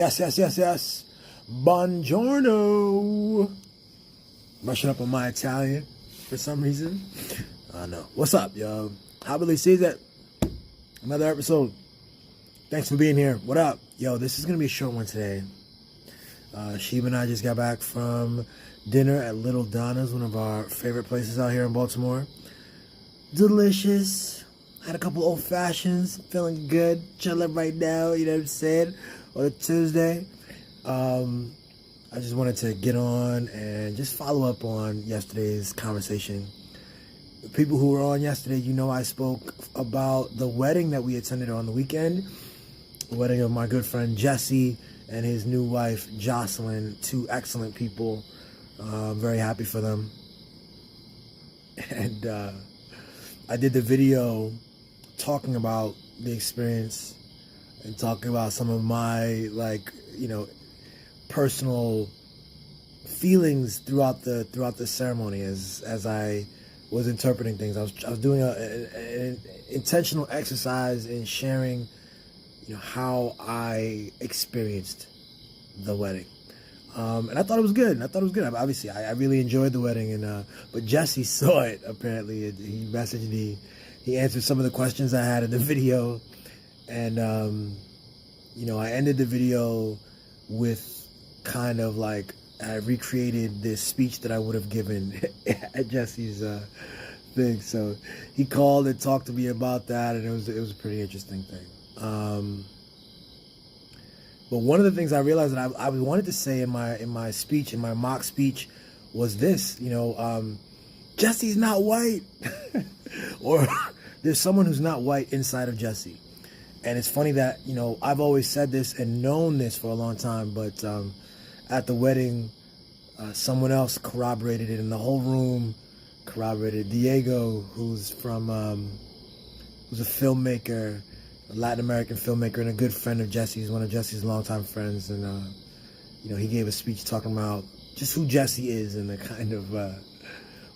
Yes. Buongiorno. Brushing up on my Italian for some reason. I know. What's up, yo? Happily sees it. Another episode. Thanks for being here. What up? Yo, this is going to be a short one today. Sheba and I just got back from dinner at Little Donna's, one of our favorite places out here in Baltimore. Delicious. Had a couple old fashions. Feeling good. Chilling right now, you know what I'm saying? On a Tuesday. I just wanted to get on and just follow up on yesterday's conversation. The people who were on yesterday, you know I spoke about the wedding that we attended on the weekend. The wedding of my good friend Jesse and his new wife Jocelyn. Two excellent people. I'm very happy for them. And I did the video talking about the experience and talking about some of my, personal feelings throughout the ceremony as I was interpreting things. I was doing an intentional exercise in sharing, how I experienced the wedding. And I thought it was good. Obviously, I really enjoyed the wedding, but Jesse saw it. Apparently, he messaged me. He answered some of the questions I had in the video, and I ended the video with kind of like I recreated this speech that I would have given at Jesse's thing. So he called and talked to me about that, and it was a pretty interesting thing. But one of the things I realized that I wanted to say in my speech, in my mock speech, was this. Jesse's not white, or there's someone who's not white inside of Jesse. And it's funny that, I've always said this and known this for a long time, but at the wedding, someone else corroborated it, and the whole room corroborated. Diego, who's a filmmaker, a Latin American filmmaker, and a good friend of Jesse's, one of Jesse's longtime friends, and he gave a speech talking about just who Jesse is and the kind of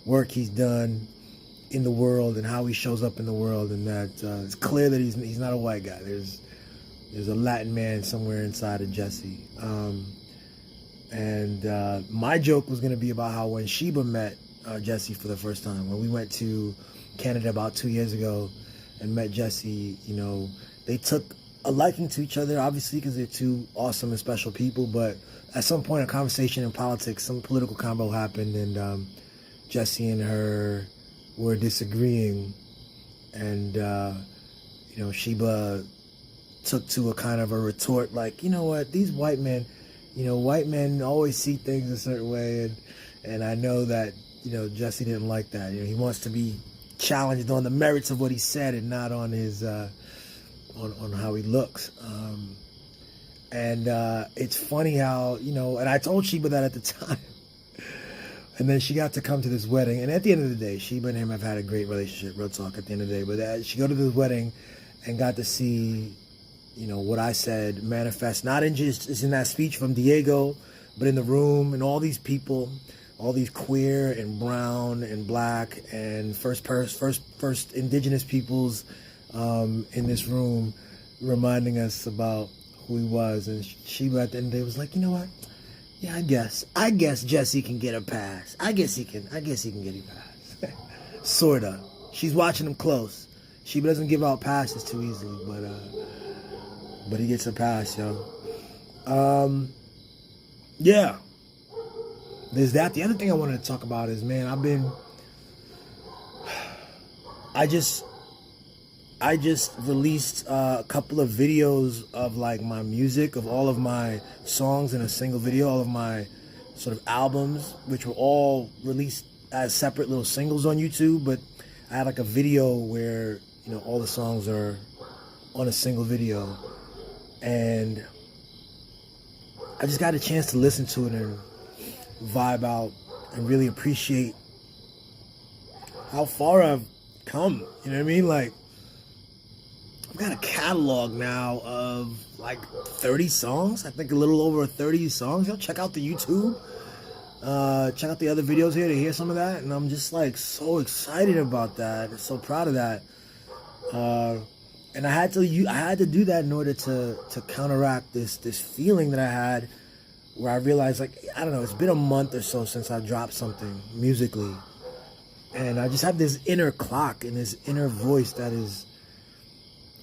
work he's done in the world and how he shows up in the world, and that it's clear that he's not a white guy. There's a Latin man somewhere inside of Jesse. And my joke was going to be about how when Sheba met Jesse for the first time, when we went to Canada about 2 years ago and met Jesse, they took a liking to each other, obviously, because they're two awesome and special people. But at some point, a conversation in politics, some political combo happened, and Jesse and her were disagreeing, and Sheba took to a kind of a retort, like, you know what, these white men always see things a certain way, and I know that Jesse didn't like that. He wants to be challenged on the merits of what he said and not on his on how he looks. And it's funny how and I told Sheba that at the time. And then she got to come to this wedding. And at the end of the day, Sheba and him have had a great relationship, real talk, at the end of the day. But she go to this wedding and got to see, what I said manifest, not in just in that speech from Diego, but in the room, and all these people, all these queer and brown and black and first indigenous peoples in this room, reminding us about who he was. And Sheba at the end of the day was like, you know what? Yeah, I guess Jesse can get a pass. I guess he can get a pass. Sorta. She's watching him close. She doesn't give out passes too easily, but he gets a pass, yo. Yeah. There's that. The other thing I wanted to talk about is, man, I just released a couple of videos of like my music, of all of my songs in a single video, all of my sort of albums, which were all released as separate little singles on YouTube. But I had like a video where, all the songs are on a single video. And I just got a chance to listen to it and vibe out and really appreciate how far I've come. You know what I mean? Like, I've got a catalog now of like 30 songs. I think a little over 30 songs. Y'all check out the YouTube. Check out the other videos here to hear some of that. And I'm just like so excited about that. So proud of that. And I had to do that in order to counteract this feeling that I had, where I realized, like, I don't know, it's been a month or so since I dropped something musically, and I just have this inner clock and this inner voice that is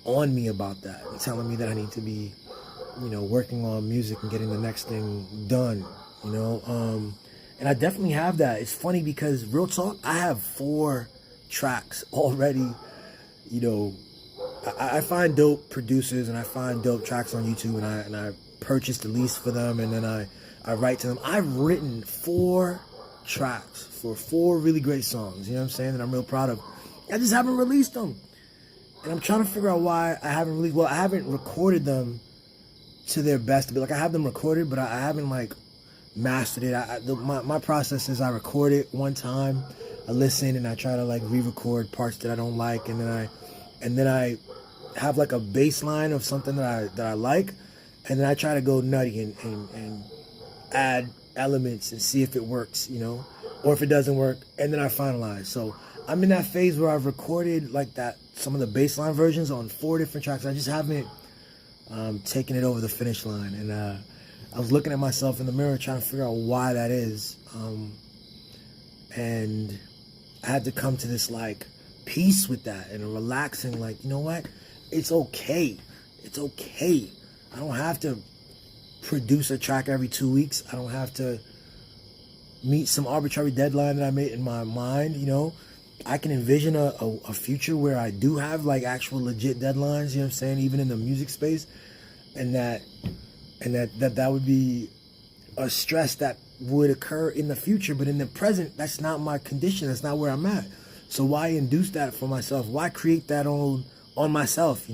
on me about that, telling me that I need to be, working on music and getting the next thing done, and I definitely have that. It's funny because, real talk, I have 4 tracks already. I find dope producers and I find dope tracks on YouTube, and I purchase the lease for them, and then I write to them. I've written 4 tracks for 4 really great songs, you know what I'm saying, that I'm real proud of. I just haven't released them. And I'm trying to figure out why I haven't released. Well, I haven't recorded them to their best. Like, I have them recorded, but I haven't, like, mastered it. My process is I record it one time, I listen, and I try to, like, re-record parts that I don't like, and then I have, like, a baseline of something that I like, and then I try to go nutty and add elements and see if it works, or if it doesn't work, and then I finalize. So I'm in that phase where I've recorded, like, that, some of the baseline versions on 4 different tracks. I just haven't taken it over the finish line, and I was looking at myself in the mirror trying to figure out why that is, and I had to come to this, like, peace with that, and a relaxing, like, you know what, it's okay, I don't have to produce a track every 2 weeks. I don't have to meet some arbitrary deadline that I made in my mind, I can envision a future where I do have, like, actual legit deadlines, you know what I'm saying, even in the music space, and that would be a stress that would occur in the future, but in the present, that's not my condition, that's not where I'm at. So why induce that for myself? Why create that on myself,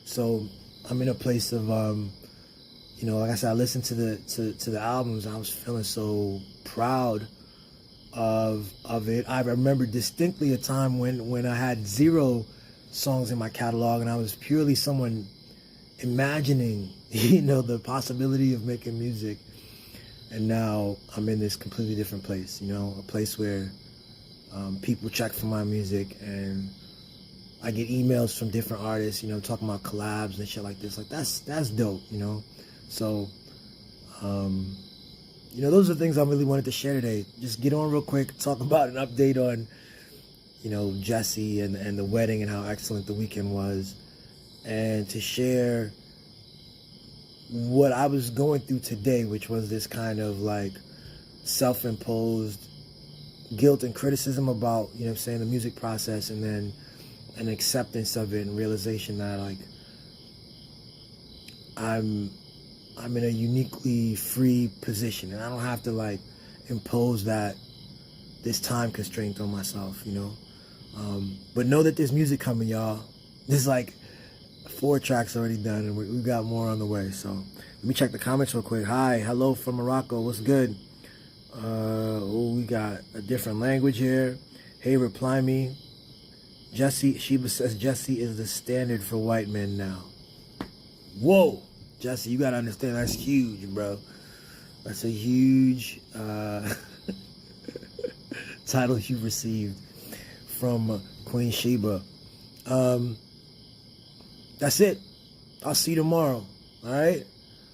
So I'm in a place of, like I said, I listened to the albums, and I was feeling so proud of it. I remember distinctly a time when I had 0 songs in my catalog, and I was purely someone imagining, the possibility of making music. And now I'm in this completely different place, a place where people check for my music, and I get emails from different artists, talking about collabs and shit like this. Like, that's dope, So, those are things I really wanted to share today. Just get on real quick, talk about an update on, Jesse and the wedding and how excellent the weekend was, and to share what I was going through today, which was this kind of, like, self-imposed guilt and criticism about, the music process, and then an acceptance of it and realization that, like, I'm in a uniquely free position, and I don't have to, like, impose this time constraint on myself, But know that there's music coming, y'all. There's, like, 4 tracks already done, and we got more on the way. So let me check the comments real quick. Hi, hello from Morocco. What's good? We got a different language here. Hey, reply me. Sheba says Jesse is the standard for white men now. Whoa, Jesse, you gotta understand, that's huge, bro. That's a huge title you received from Queen Sheba. That's it. I'll see you tomorrow. All right?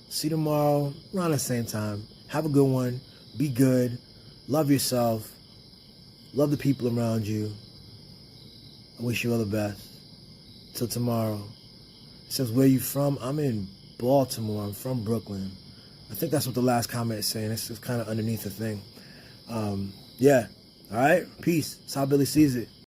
See you tomorrow around the same time. Have a good one. Be good. Love yourself. Love the people around you. I wish you all the best. Till tomorrow. It says, where you from? I'm in Baltimore. I'm from Brooklyn. I think that's what the last comment is saying. It's just kind of underneath the thing. Yeah. All right? Peace. That's how Billy sees it.